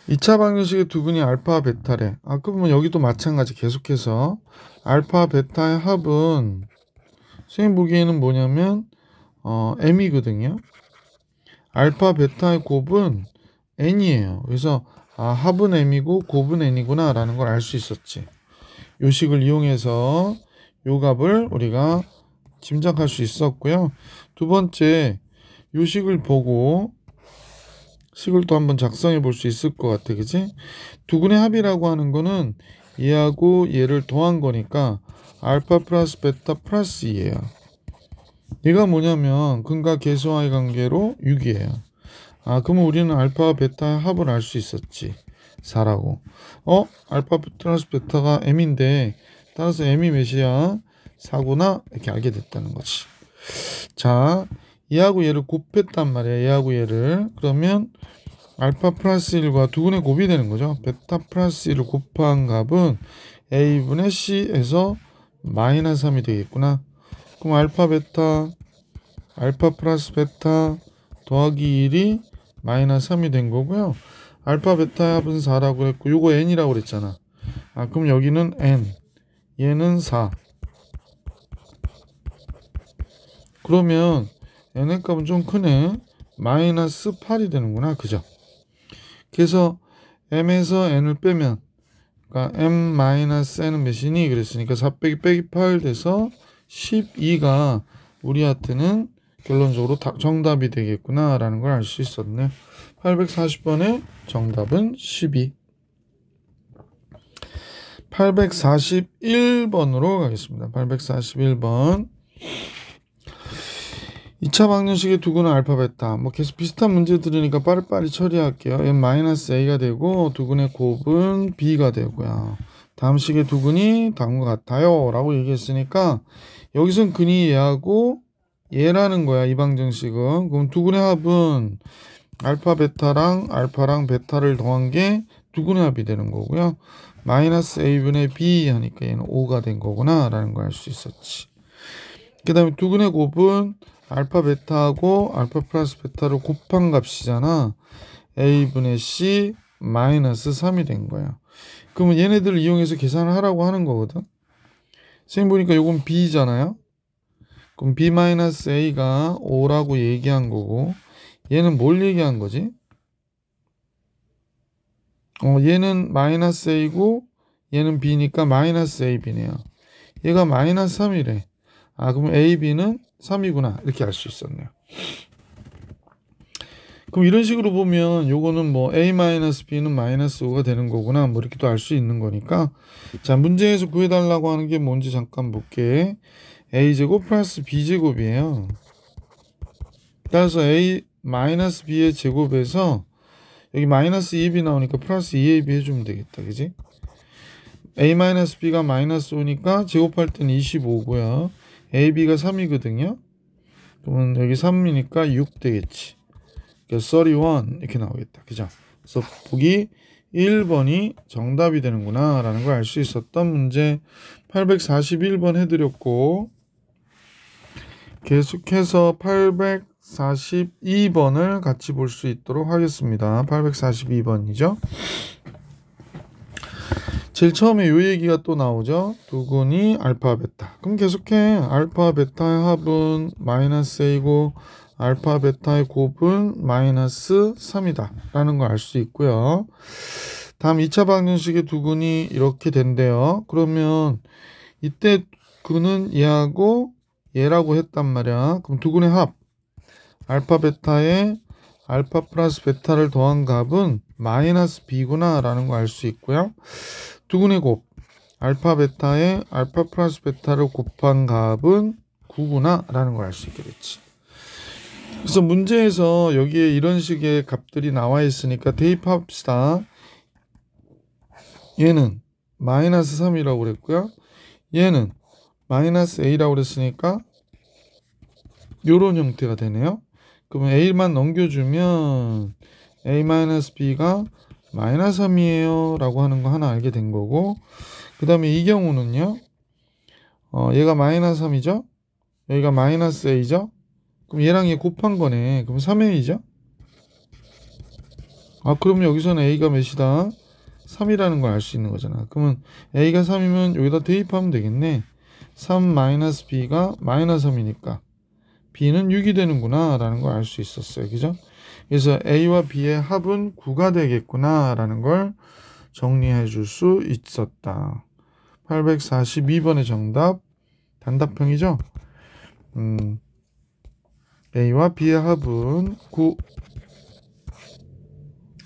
2차 방정식의 두 근이 알파 베타래. 그러면 여기도 마찬가지 계속해서 알파 베타의 합은 선생님 보기에는 뭐냐면 m이거든요. 알파 베타의 곱은 n이에요. 그래서 합은 m이고 곱은 n이구나 라는 걸 알 수 있었지. 요 식을 이용해서 요 값을 우리가 짐작할 수 있었고요. 두 번째 요 식을 보고 식을 또 한번 작성해 볼 수 있을 것 같아. 그치? 두 근의 합이라고 하는 거는 얘하고 얘를 더한 거니까 알파 플러스 베타 플러스 2예요. 얘가 뭐냐면 근과 계수와의 관계로 6이에요. 그러면 우리는 알파 베타의 합을 알 수 있었지. 4라고. 알파 플러스 베타가 m인데 따라서 m이 몇이야? 4구나 이렇게 알게 됐다는 거지. 자, 얘하고 얘를 곱했단 말이야. 얘하고 얘를. 그러면 알파 플러스 1과 두 근의 곱이 되는 거죠. 베타 플러스 1을 곱한 값은 a분의 c에서 마이너스 3이 되겠구나. 그럼 알파 플러스 베타 더하기 1이 마이너스 3이 된 거고요. 알파 베타의 합은 4라고 했고 요거 n이라고 그랬잖아. 그럼 여기는 n, 얘는 4. 그러면 n의 값은 좀 크네. 마이너스 8이 되는구나. 그죠? 그래서 m에서 n을 빼면 그러니까 m-n은 몇이니? 그랬으니까 4 빼기 8 돼서 12가 우리한테는 결론적으로 정답이 되겠구나 라는 걸 알 수 있었네요. 840번의 정답은 12. 841번으로 가겠습니다. 841번. 2차 방정식의 두근은 알파 베타. 뭐 계속 비슷한 문제 들으니까 빠르빠르 처리할게요. 얘는 마이너스 a가 되고 두근의 곱은 b가 되고요. 다음 식의 두근이 다음과 같아요 라고 얘기했으니까 여기선 근이 얘하고 얘라는 거야. 이 방정식은. 그럼 두근의 합은 알파 베타랑 알파랑 베타를 더한 게 두근의 합이 되는 거고요. 마이너스 a분의 b 하니까 얘는 5가 된 거구나 라는 걸 알 수 있었지. 그 다음에 두근의 곱은 알파 베타하고 알파 플러스 베타를 곱한 값이잖아. a분의 c 마이너스 3이 된 거야. 그러면 얘네들을 이용해서 계산을 하라고 하는 거거든. 선생님 보니까 요건 b잖아요. 그럼 b 마이너스 a가 5라고 얘기한 거고 얘는 뭘 얘기한 거지? 얘는 마이너스 a고 얘는 b니까 마이너스 ab네요. 얘가 마이너스 3이래. 아, 그럼 ab는 3이구나 이렇게 알 수 있었네요. 그럼 이런 식으로 보면 요거는 뭐 a-b는 마이너스 5가 되는 거구나 뭐 이렇게도 알 수 있는 거니까. 자, 문제에서 구해달라고 하는 게 뭔지 잠깐 볼게. a제곱 플러스 b제곱이에요. 따라서 a-b의 제곱에서 여기 마이너스 2ab 나오니까 플러스 2ab 해주면 되겠다. 그지? a-b가 마이너스 5니까 제곱할 때는 25고요. ab가 3이거든요. 그러면 여기 3이니까 6 되겠지. 그러니까 31 이렇게 나오겠다. 그죠? 그래서 보기 1번이 정답이 되는구나 라는 걸 알 수 있었던 문제 841번 해드렸고, 계속해서 842번을 같이 볼 수 있도록 하겠습니다. 842번이죠. 제일 처음에 요 얘기가 또 나오죠. 두근이 알파 베타. 그럼 계속해. 알파 베타의 합은 마이너스 a고 알파 베타의 곱은 마이너스 3이다 라는 걸 알 수 있고요. 다음 2차 방정식의 두근이 이렇게 된대요. 그러면 이때 그는 얘하고 얘라고 했단 말이야. 그럼 두근의 합 알파 베타에 알파 플러스 베타를 더한 값은 마이너스 b구나 라는 걸 알 수 있고요. 두근의 곱 알파 베타에 알파 플러스 베타를 곱한 값은 9구나 라는 걸 알 수 있게 됐지. 그래서 문제에서 여기에 이런 식의 값들이 나와 있으니까 대입합시다. 얘는 마이너스 3이라고 그랬고요. 얘는 마이너스 a라고 그랬으니까 이런 형태가 되네요. 그러면 a만 넘겨주면 a-b가 마이너스 3이에요 라고 하는 거 하나 알게 된 거고, 그 다음에 이 경우는요, 얘가 마이너스 3이죠. 여기가 마이너스 a죠. 그럼 얘랑 얘 곱한 거네. 그럼 3a죠. 아, 그러면 여기서는 a가 몇이다? 3이라는 걸 알 수 있는 거잖아. 그러면 a가 3이면 여기다 대입하면 되겠네. 3-b가 마이너스 3이니까 b는 6이 되는구나 라는 걸 알 수 있었어요. 그죠? 그래서 a와 b의 합은 9가 되겠구나 라는 걸 정리해 줄 수 있었다. 842번의 정답 단답형이죠. a와 b의 합은 9,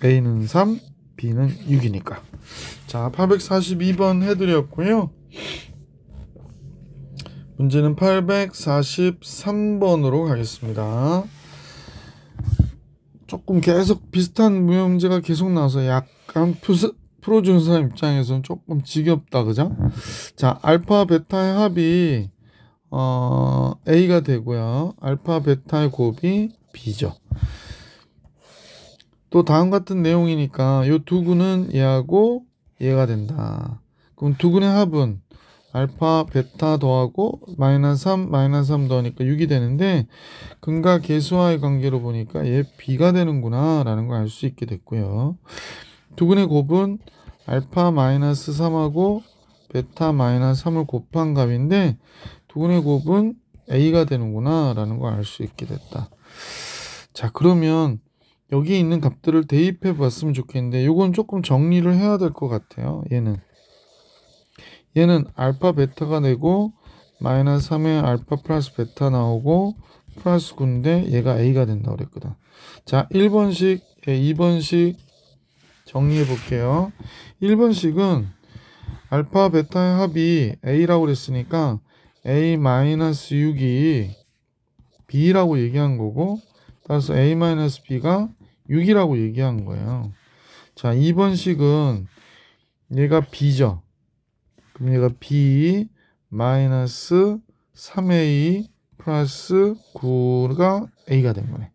a는 3, b는 6이니까. 자, 842번 해드렸고요. 문제는 843번으로 가겠습니다. 조금 계속 비슷한 문제가 계속 나와서 약간 풀어주는 사람 입장에서는 조금 지겹다. 그죠? 자, 알파 베타의 합이 a가 되고요. 알파 베타의 곱이 b죠. 또 다음 같은 내용이니까 이 두근은 얘하고 얘가 된다. 그럼 두근의 합은 알파 베타 더하고 마이너스 3 더하니까 6이 되는데, 근과 계수와의 관계로 보니까 얘 b가 되는구나 라는 걸 알 수 있게 됐고요. 두근의 곱은 알파 마이너스 3하고 베타 마이너스 3을 곱한 값인데 두근의 곱은 a가 되는구나 라는 걸 알 수 있게 됐다. 자, 그러면 여기 있는 값들을 대입해 봤으면 좋겠는데 이건 조금 정리를 해야 될 것 같아요. 얘는 알파 베타가 되고 마이너스 3의 알파 플러스 베타 나오고 플러스 9인데 얘가 A가 된다고 그랬거든. 자, 1번식, 2번식 정리해 볼게요. 1번식은 알파 베타의 합이 A라고 그랬으니까 A-6이 B라고 얘기한 거고, 따라서 A-B가 6이라고 얘기한 거예요. 자, 2번식은 얘가 B죠. 그럼 얘가 B 마이너스 3A 플러스 9가 A가 된 거네.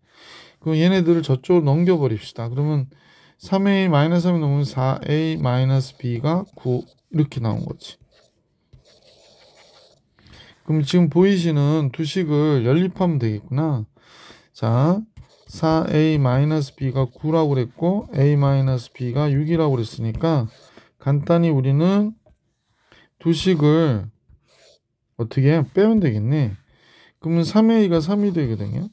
그럼 얘네들을 저쪽으로 넘겨버립시다. 그러면 3A 마이너스 3이 넘으면 4A 마이너스 B가 9 이렇게 나온 거지. 그럼 지금 보이시는 두 식을 연립하면 되겠구나. 자, 4A 마이너스 B가 9라고 그랬고 A 마이너스 B가 6이라고 그랬으니까 간단히 우리는 두 식을 어떻게 빼면 되겠네. 그러면 3A가 3이 되거든요.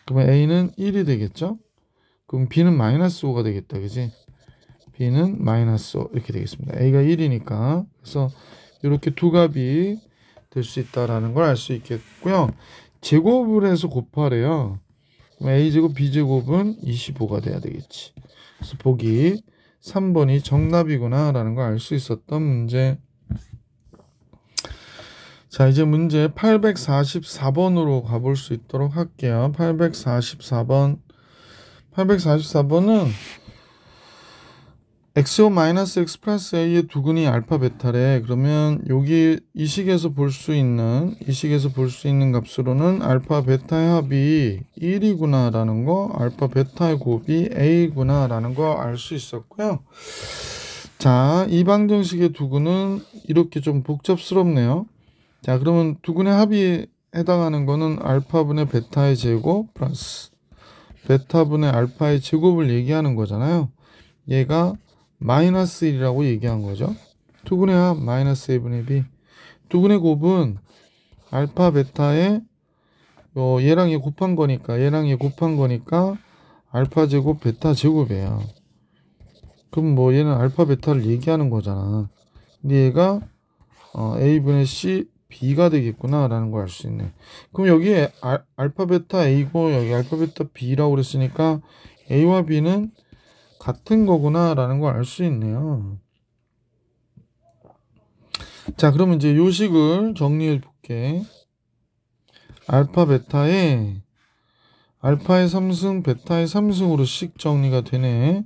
그러면 A는 1이 되겠죠. 그럼 B는 마이너스 5가 되겠다. 그지? B는 마이너스 5 이렇게 되겠습니다. A가 1이니까. 그래서 이렇게 두 값이 될 수 있다라는 걸 알 수 있겠고요. 제곱을 해서 곱하래요. 그럼 A제곱 B제곱은 25가 돼야 되겠지. 그래서 보기 3번이 정답이구나 라는 걸 알 수 있었던 문제. 자, 이제 문제 844번으로 가볼 수 있도록 할게요. 844번. 844번은 x5 마이너스 x 플러스 a의 두근이 알파 베타래. 그러면 여기 이 식에서 볼 수 있는 값으로는 알파 베타의 합이 1이구나 라는 거, 알파 베타의 곱이 a구나 라는 거 알 수 있었고요. 자, 이 방정식의 두근은 이렇게 좀 복잡스럽네요. 자, 그러면 두근의 합이 해당하는 거는 알파분의 베타의 제곱 플러스 베타분의 알파의 제곱을 얘기하는 거잖아요. 얘가 마이너스 1이라고 얘기한 거죠. 두근의 합 마이너스 a분의 b. 두근의 곱은 알파 베타의 얘랑 얘 곱한 거니까 알파 제곱 베타 제곱이에요. 그럼 뭐 얘는 알파 베타를 얘기하는 거잖아. 근데 얘가 a분의 c b가 되겠구나 라는 걸 알 수 있네. 그럼 여기에 알파 베타 a고 여기 알파 베타 b라고 그랬으니까 a와 b는 같은 거구나 라는 걸 알 수 있네요. 자, 그러면 이제 요 식을 정리해 볼게. 알파 베타에 알파의 3승 베타의 3승으로 식 정리가 되네.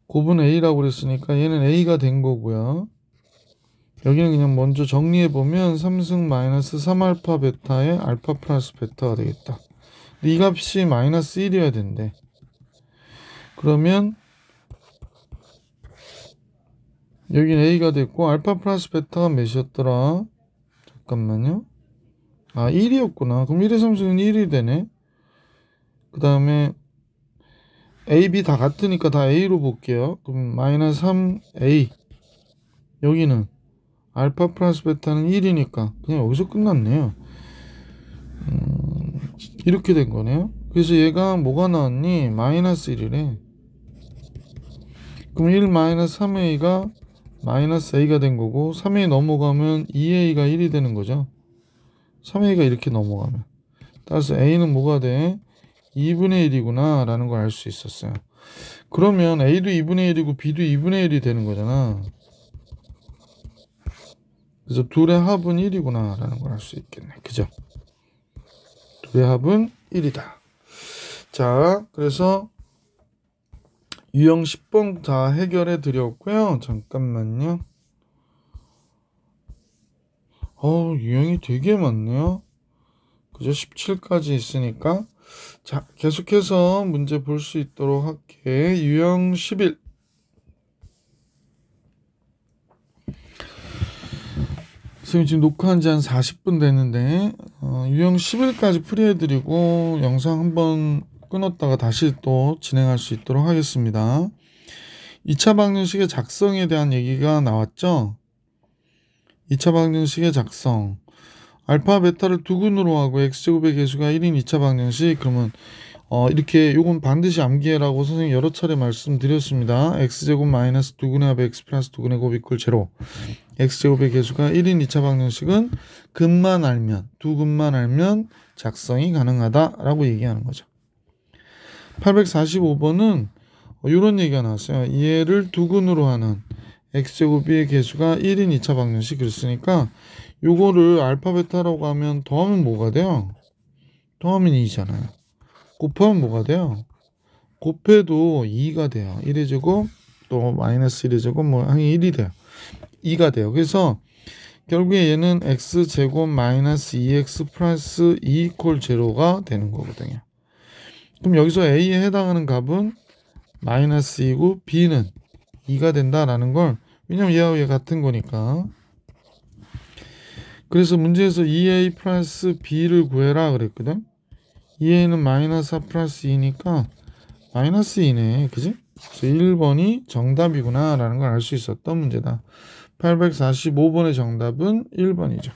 곱은 a라고 그랬으니까 얘는 a가 된 거고요. 여기는 그냥 먼저 정리해 보면 3승 마이너스 3알파 베타의 알파 플러스 베타가 되겠다. 이 값이 마이너스 1이어야 된대. 그러면 여기는 a가 됐고 알파 플러스 베타가 몇이었더라? 잠깐만요. 아, 1이었구나. 그럼 1의 3승은 1이 되네. 그 다음에 a, b 다 같으니까 다 a로 볼게요. 그럼 마이너스 3a. 여기는 알파 플러스 베타는 1이니까 그냥 여기서 끝났네요. 이렇게 된 거네요. 그래서 얘가 뭐가 나왔니? 마이너스 1이래. 그럼 1 마이너스 3a가 마이너스 a가 된 거고 3a 넘어가면 2a가 1이 되는 거죠. 3a가 이렇게 넘어가면. 따라서 a는 뭐가 돼? 2분의 1이구나 라는 걸 알 수 있었어요. 그러면 a도 2분의 1이고 b도 2분의 1이 되는 거잖아. 그래서 둘의 합은 1이구나 라는 걸 알 수 있겠네. 그죠? 둘의 합은 1이다. 자, 그래서 유형 10번 다 해결해 드렸고요. 잠깐만요. 유형이 되게 많네요. 그죠? 17까지 있으니까. 자, 계속해서 문제 볼 수 있도록 할게. 유형 11. 선생님 지금 녹화한 지 한 40분 됐는데 유형 11까지 풀이해드리고 영상 한번 끊었다가 다시 또 진행할 수 있도록 하겠습니다. 2차 방정식의 작성에 대한 얘기가 나왔죠. 2차 방정식의 작성. 알파 베타를 두근으로 하고 x제곱의 개수가 1인 2차 방정식. 그러면 이렇게 요건 반드시 암기해라고 선생님 여러 차례 말씀드렸습니다. x제곱 마이너스 2분의 합 x 플러스 2분의 곱 이퀄 제로. x제곱의 계수가 1인 2차 방정식은 근만 알면, 두 근만 알면 작성이 가능하다라고 얘기하는 거죠. 845번은 이런 얘기가 나왔어요. 얘를 두 근으로 하는 x제곱의 계수가 1인 2차 방정식 그랬으니까 요거를 알파 베타라고 하면 더하면 뭐가 돼요? 더하면 2잖아요. 곱하면 뭐가 돼요? 곱해도 2가 돼요. 1의 제곱 또 마이너스 1의 제곱 뭐 항이 1이 돼요. 2가 돼요. 그래서 결국에 얘는 x제곱 마이너스 2x 플러스 2 이퀄 제로가 되는 거거든요. 그럼 여기서 a에 해당하는 값은 마이너스 2고 b는 2가 된다라는 걸, 왜냐면 얘와 얘 같은 거니까. 그래서 문제에서 2a 플러스 b를 구해라 그랬거든. 2a는 마이너스 4 플러스 2니까 마이너스 2네. 그지? 그래서 1번이 정답이구나 라는 걸 알 수 있었던 문제다. 845번의 정답은 1번이죠.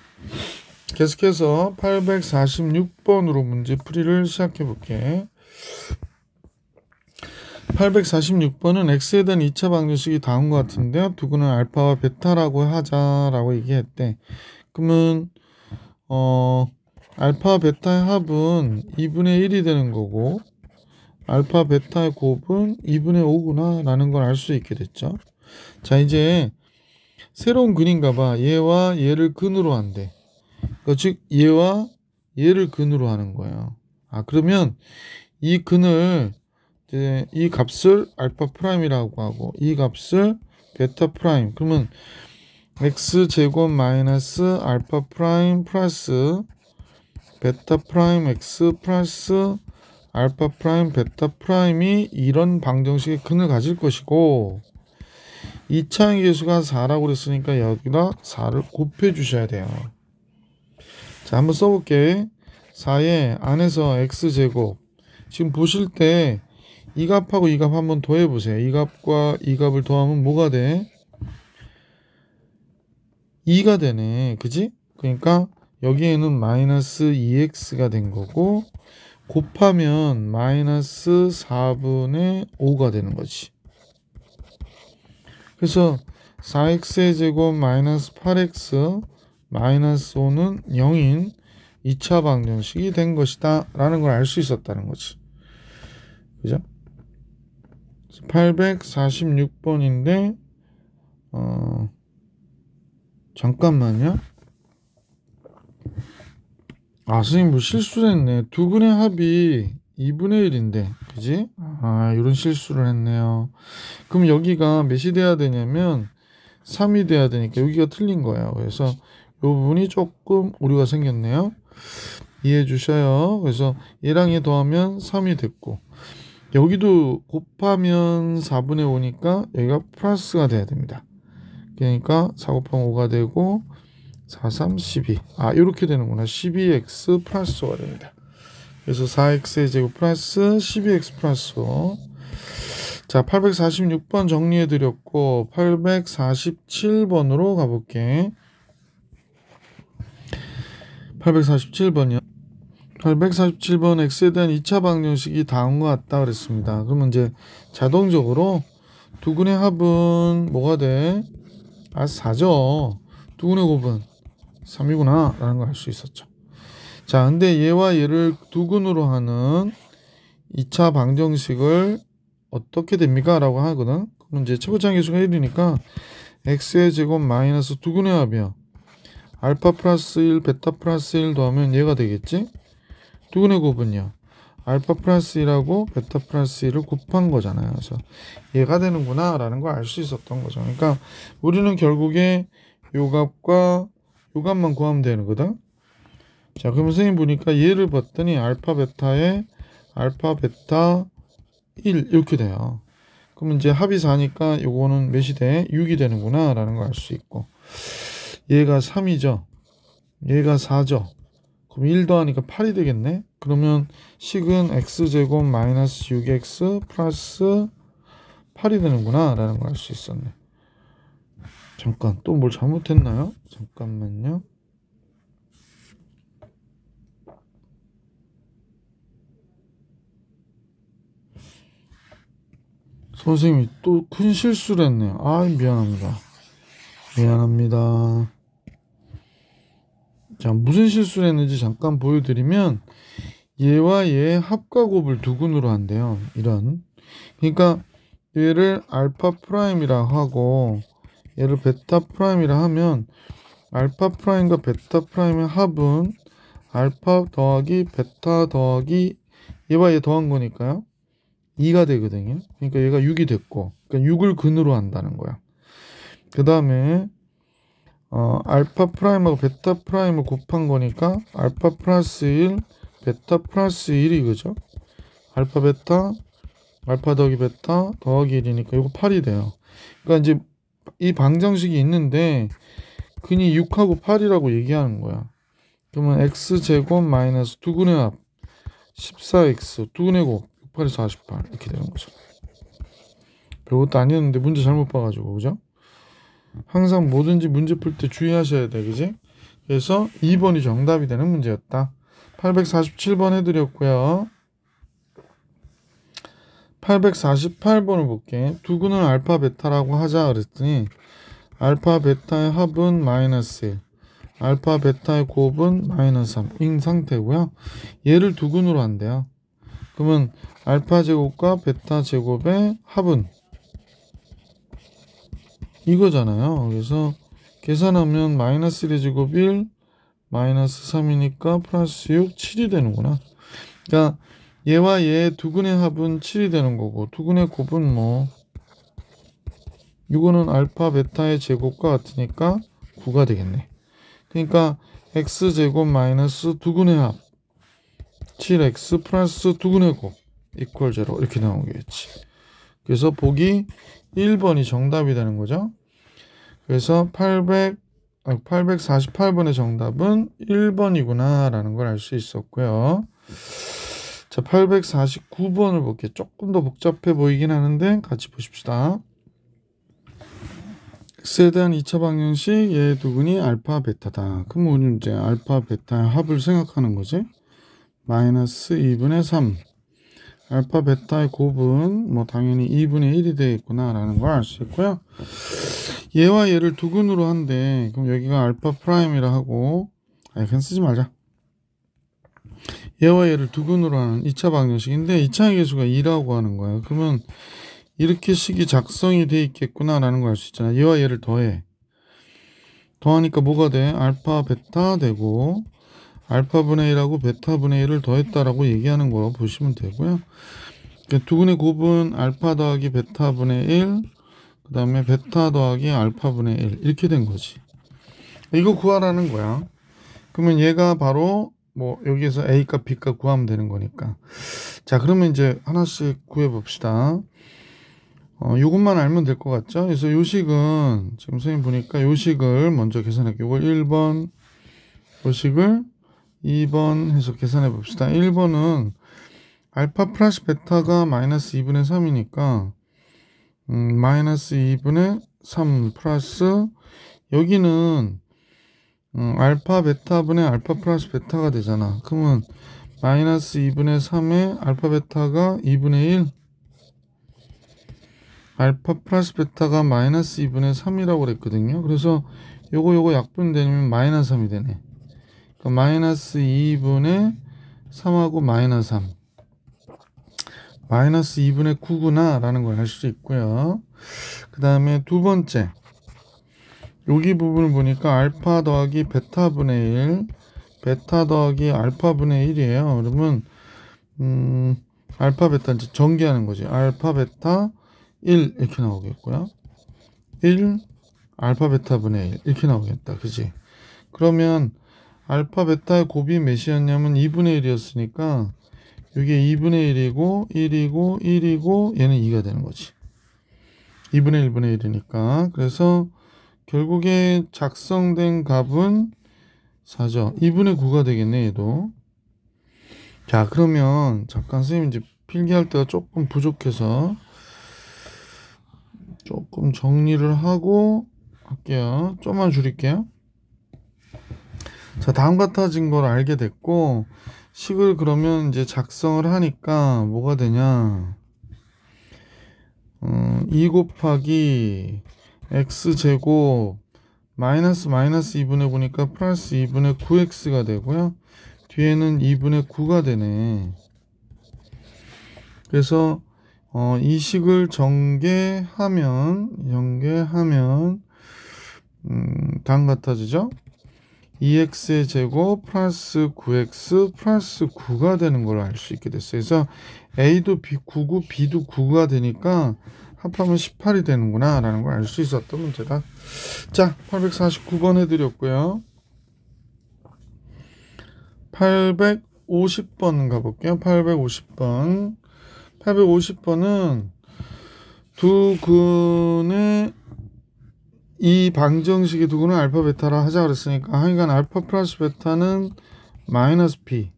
계속해서 846번으로 문제 풀이를 시작해 볼게. 846번은 x에 대한 2차 방정식이 다음과 같은데요. 두근은 알파와 베타라고 하자라고 얘기했대. 그러면 알파 베타의 합은 2분의 1이 되는 거고 알파 베타의 곱은 2분의 5구나 라는 걸 알 수 있게 됐죠. 자, 이제 새로운 근인가 봐. 얘와 얘를 근으로 한대. 그러니까 즉 얘와 얘를 근으로 하는 거예요. 그러면 이 근을 이제 이 값을 알파 프라임이라고 하고 이 값을 베타 프라임. 그러면 x 제곱 마이너스 알파 프라임 플러스 베타 프라임 x 플러스 알파 프라임 베타 프라임이 이런 방정식의 근을 가질 것이고 2차의 계수가 4라고 그랬으니까 여기다 4를 곱해 주셔야 돼요. 자, 한번 써볼게. 4의 안에서 x제곱, 지금 보실 때 이 값하고 이 값 한번 더해보세요. 이 값과 이 값을 더하면 뭐가 돼? 2가 되네. 그지? 그러니까 여기에는 마이너스 2x가 된 거고 곱하면 마이너스 4분의 5가 되는 거지. 그래서 4x의 제곱 마이너스 8x 마이너스 5는 0인 2차 방정식이 된 것이다 라는 걸 알 수 있었다는 거지. 그죠? 846번인데 잠깐만요. 선생님 뭐 실수를 했네. 두 근의 합이 2분의 1인데 그지? 이런 실수를 했네요. 그럼 여기가 몇이 돼야 되냐면 3이 돼야 되니까 여기가 틀린 거예요. 그래서 이 부분이 조금 오류가 생겼네요. 이해해 주셔요. 그래서 얘랑 얘 더하면 3이 됐고 여기도 곱하면 4분의 5니까 여기가 플러스가 돼야 됩니다. 그러니까 4 곱하면 5가 되고 4, 3, 12. 이렇게 되는구나. 12x 플러스 5가 됩니다. 그래서 4x의 제곱 플러스 12x 플러스 5. 자, 846번 정리해 드렸고 847번으로 가볼게. 847번이요. 847번 x에 대한 2차 방정식이 다음과 같다 그랬습니다. 그러면 이제 자동적으로 두근의 합은 뭐가 돼? 4죠. 두근의 곱은 3이구나 라는 걸 알 수 있었죠. 자, 근데 얘와 얘를 두근으로 하는 2차 방정식을 어떻게 됩니까? 라고 하거든. 그럼 이제 최고차항 계수가 1이니까 x의 제곱 마이너스 두근의 합이요. 알파 플러스 1, 베타 플러스 1 더하면 얘가 되겠지? 두근의 곱은요. 알파 플러스 1하고 베타 플러스 1을 곱한 거잖아요. 그래서 얘가 되는구나 라는 걸 알 수 있었던 거죠. 그러니까 우리는 결국에 요 값과 요 값만 구하면 되는 거다. 자, 그럼 선생님 보니까 얘를 봤더니 알파 베타에 알파 베타 1 이렇게 돼요. 그럼 이제 합이 4니까 요거는 몇이 돼? 6이 되는구나 라는 걸 알 수 있고 얘가 3이죠. 얘가 4죠. 그럼 1 더하니까 8이 되겠네. 그러면 식은 x제곱 마이너스 6x 플러스 8이 되는구나 라는 걸 알 수 있었네. 잠깐 또 뭘 잘못했나요? 잠깐만요. 선생님이 또 큰 실수를 했네요. 아, 미안합니다. 미안합니다. 자, 무슨 실수를 했는지 잠깐 보여드리면, 얘와 얘의 합과 곱을 두근으로 한대요. 이런. 그러니까 얘를 알파 프라임이라 하고 얘를 베타 프라임이라 하면 알파 프라임과 베타 프라임의 합은 알파 더하기 베타 더하기 얘와 얘 더한 거니까요. 2가 되거든요. 그러니까 얘가 6이 됐고, 그러니까 6을 근으로 한다는 거야. 그 다음에 알파 프라임하고 베타 프라임을 곱한 거니까 알파 플러스 1, 베타 플러스 1이 그죠? 알파 베타, 알파 더하기 베타 더하기 1이니까 이거 8이 돼요. 그러니까 이제 이 방정식이 있는데 근이 6하고 8이라고 얘기하는 거야. 그러면 x제곱 마이너스 두근의 합 14x 두근의 곱 6, 8이 48 이렇게 되는 거죠. 별것도 아니었는데 문제 잘못 봐가지고 그죠? 항상 뭐든지 문제 풀 때 주의하셔야 돼, 그지? 그래서 2번이 정답이 되는 문제였다. 847번 해드렸고요. 848번을 볼게. 두근을 알파 베타라고 하자 그랬더니 알파 베타의 합은 마이너스 1, 알파 베타의 곱은 마이너스 3인 상태고요. 얘를 두근으로 한대요. 그러면 알파 제곱과 베타 제곱의 합은 이거잖아요. 그래서 계산하면 마이너스 1의 제곱 1, 마이너스 3이니까 플러스 6, 7이 되는구나. 그러니까 얘와 얘의 두근의 합은 7이 되는 거고 두근의 곱은 뭐 이거는 알파 베타의 제곱과 같으니까 9가 되겠네. 그러니까 x제곱 마이너스 두근의 합 7x 플러스 두근의 곱 이퀄 0 이렇게 나오겠지. 그래서 보기 1번이 정답이 되는 거죠. 그래서 848번의 정답은 1번이구나 라는 걸 알 수 있었고요. 자, 849번을 볼게요. 조금 더 복잡해 보이긴 하는데 같이 보십시다. x에 대한 2차 방정식 얘의 두근이 알파 베타다. 그럼 우리는 이제 알파 베타의 합을 생각하는 거지. 마이너스 2분의 3 알파 베타의 곱은 뭐 당연히 2분의 1이 되겠구나 라는 걸 알 수 있고요. 얘와 얘를 두근으로 한대. 그럼 여기가 알파 프라임이라 하고 그냥 쓰지 말자. 얘와 얘를 두근으로 하는 2차 방정식인데 2차의 개수가 2라고 하는 거야. 그러면 이렇게 식이 작성이 돼 있겠구나 라는 걸 알 수 있잖아. 얘와 얘를 더해. 더하니까 뭐가 돼? 알파 베타 되고 알파분의 1하고 베타분의 1을 더했다라고 얘기하는 거 보시면 되고요. 그러니까 두근의 곱은 알파 더하기 베타분의 1, 그 다음에 베타 더하기 알파분의 1 이렇게 된 거지. 이거 구하라는 거야. 그러면 얘가 바로 뭐 여기에서 A값 B값 구하면 되는 거니까. 자, 그러면 이제 하나씩 구해 봅시다. 요것만 알면 될 것 같죠? 그래서 요식은 지금 선생님 보니까 요식을 먼저 계산할게요. 이걸 1번, 요식을 2번 해서 계산해 봅시다. 1번은 알파 플러스 베타가 마이너스 2분의 3이니까 마이너스 2분의 3 플러스 여기는 알파 베타분의 알파 플러스 베타가 되잖아. 그러면 마이너스 2분의 3에 알파 베타가 2분의 1 알파 플러스 베타가 마이너스 2분의 3이라고 그랬거든요. 그래서 요거 약분되면 마이너스 3이 되네. 그러니까 마이너스 2분의 3하고 마이너스 3 마이너스 2분의 9구나 라는 걸 알 수 있고요. 그 다음에 두 번째 여기 부분을 보니까 알파 더하기 베타분의 1 베타 더하기 알파분의 1이에요. 그러면 알파 베타 이제 전개하는 거지. 알파 베타 1 이렇게 나오겠고요. 1 알파 베타분의 1 이렇게 나오겠다. 그지? 그러면 알파 베타의 곱이 몇이었냐면 2분의 1이었으니까 이게 2분의 1이고 1이고 1이고 얘는 2가 되는 거지. 2분의 1분의 1이니까. 그래서 결국에 작성된 값은 4죠. 2분의 9가 되겠네 얘도. 자, 그러면 잠깐 선생님 이제 필기할 때가 조금 부족해서 조금 정리를 하고 할게요. 좀만 줄일게요. 자, 다음 같아진 걸 알게 됐고 식을 그러면 이제 작성을 하니까 뭐가 되냐. 2 곱하기 x제곱 마이너스 2분의 보니까 플러스 2분의 9x가 되고요. 뒤에는 2분의 9가 되네. 그래서 이 식을 전개하면 다음 같아지죠. 2x의 제곱 플러스 9x 플러스 9가 되는 걸 알 수 있게 됐어요. 그래서 a도 9고 b도 9가 되니까 합하면 18이 되는구나 라는 걸 알 수 있었던 문제다. 자, 849번 해드렸고요. 850번 가볼게요. 850번은 두 근의 이 방정식의 두 근은 알파 베타라 하자 그랬으니까 하여간 알파 플러스 베타는 마이너스 p,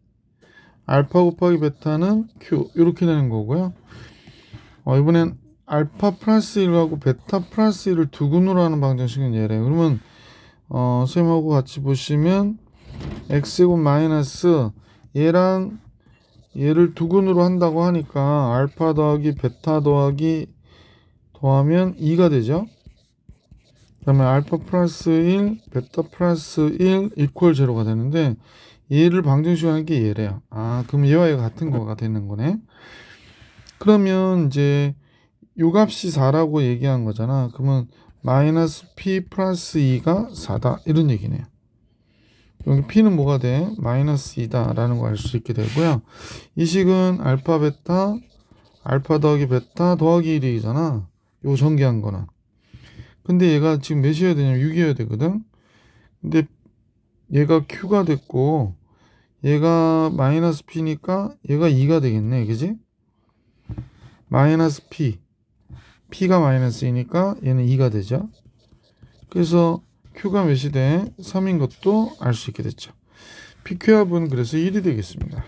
알파 곱하기 베타는 q 이렇게 되는 거고요. 이번엔 알파 플러스 1하고 베타 플러스 1을 두 근으로 하는 방정식은 얘래요. 그러면 선생님하고 같이 보시면 x제곱 마이너스 얘랑 얘를 두 근으로 한다고 하니까 알파 더하기 베타 더하기 더하면 2가 되죠. 그러면 알파 플러스 1, 베타 플러스 1 이퀄 제로가 되는데 얘를 방정식으로 하는 게 얘래요. 그럼 얘와 얘가 같은 거가 되는 거네. 그러면 이제 요 값이 4라고 얘기한 거잖아. 그러면 마이너스 p 플러스 2가 4다 이런 얘기네요. 여기 p는 뭐가 돼? 마이너스 2다 라는 거 알 수 있게 되고요. 이 식은 알파 베타, 알파 더하기 베타 더하기 1이잖아. 요 전개한 거는. 근데 얘가 지금 몇이어야 되냐면 6이어야 되거든. 근데 얘가 q가 됐고 얘가 마이너스 p니까 얘가 2가 되겠네. 그지? 마이너스 p가 마이너스 2니까 얘는 2가 되죠. 그래서 q가 몇이 돼? 3인 것도 알 수 있게 됐죠. pq 합은 그래서 1이 되겠습니다.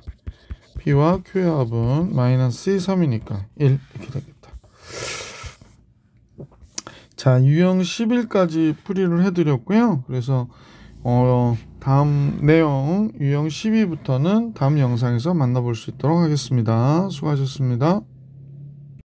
p와 q의 합은 마이너스 3이니까 1 이렇게 되겠다. 자, 유형 11까지 풀이를 해드렸고요. 그래서 다음 내용 유형 12부터는 다음 영상에서 만나볼 수 있도록 하겠습니다. 수고하셨습니다.